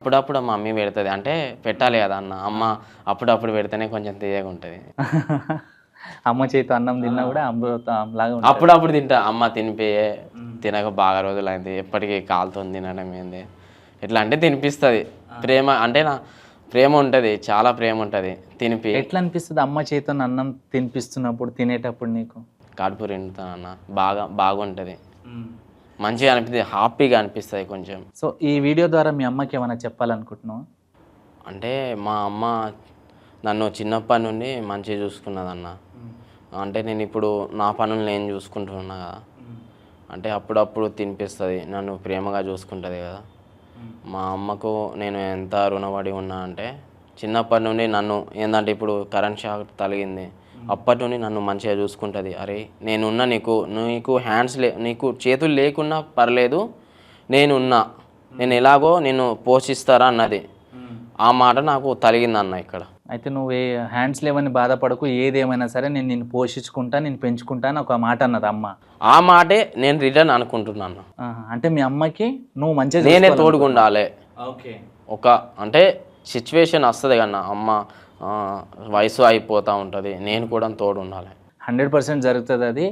అప్పుడప్పుడు మా మమ్మీ పెడుతుంది. అంటే పెట్టాలి కదా అన్న. అమ్మ అప్పుడప్పుడు పెడితేనే కొంచెం తీయగా ఉంటుంది. అమ్మ చేతితో అన్నం తిన్నా కూడా అమృతం లాగా ఉంటుంది. అప్పుడప్పుడు తింటా. అమ్మ తినిపియే, తినక బాగా రోజులైంది, ఎప్పటికీ కాలుతో తినడం ఏంది ఇట్లా అంటే తినిపిస్తుంది. ప్రేమ అంటే నా ప్రేమ ఉంటుంది, చాలా ప్రేమ ఉంటుంది. తినిపి ఎట్లా అనిపిస్తుంది అమ్మ చేతితో అన్నం తినిపిస్తున్నప్పుడు, తినేటప్పుడు నీకు? కడుపు నిండుతానన్న. బాగుంటుంది, మంచిగా అనిపిస్తుంది, హ్యాపీగా అనిపిస్తుంది కొంచెం. సో ఈ వీడియో ద్వారా మీ అమ్మకి ఏమైనా చెప్పాలనుకుంటున్నావా? అంటే మా అమ్మ నన్ను చిన్నప్పటి నుండి మంచిగా చూసుకున్నదన్న. అంటే నేను ఇప్పుడు నా పనులు నేను చూసుకుంటున్నా కదా, అంటే అప్పుడప్పుడు తినిపిస్తుంది, నన్ను ప్రేమగా చూసుకుంటుంది కదా. మా అమ్మకు నేను ఎంత రుణపడి ఉన్నా అంటే, చిన్నప్పటి నుండి నన్ను ఏంటంటే ఇప్పుడు కరెంట్ షాక్ తగిలింది, అప్పటి నుండి నన్ను మంచిగా చూసుకుంటుంది. అరే నేనున్నా, నీకు హ్యాండ్స్ నీకు చేతులు లేకున్నా పర్లేదు, నేనున్నా, నేను ఎలాగో నేను పోషిస్తారా అన్నది. ఆ మాట నాకు తగిలిందన్న ఇక్కడ. అయితే నువ్వు హ్యాండ్స్ లేవని బాధపడకు, ఏదేమైనా సరే నేను నిన్ను పోషించుకుంటా, నేను పెంచుకుంటా అని ఒక మాట అన్నది అమ్మ. ఆ మాటే నేను రిటర్న్ అనుకుంటున్నాను. అంటే మీ అమ్మకి నువ్వు మంచిగా నేనే తోడుగుండాలి. ఓకే. అంటే సిచ్యువేషన్ వస్తుంది కన్నా, అమ్మ వయసు అయిపోతూ ఉంటుంది, నేను కూడా తోడు ఉండాలి. 100% జరుగుతుంది అది.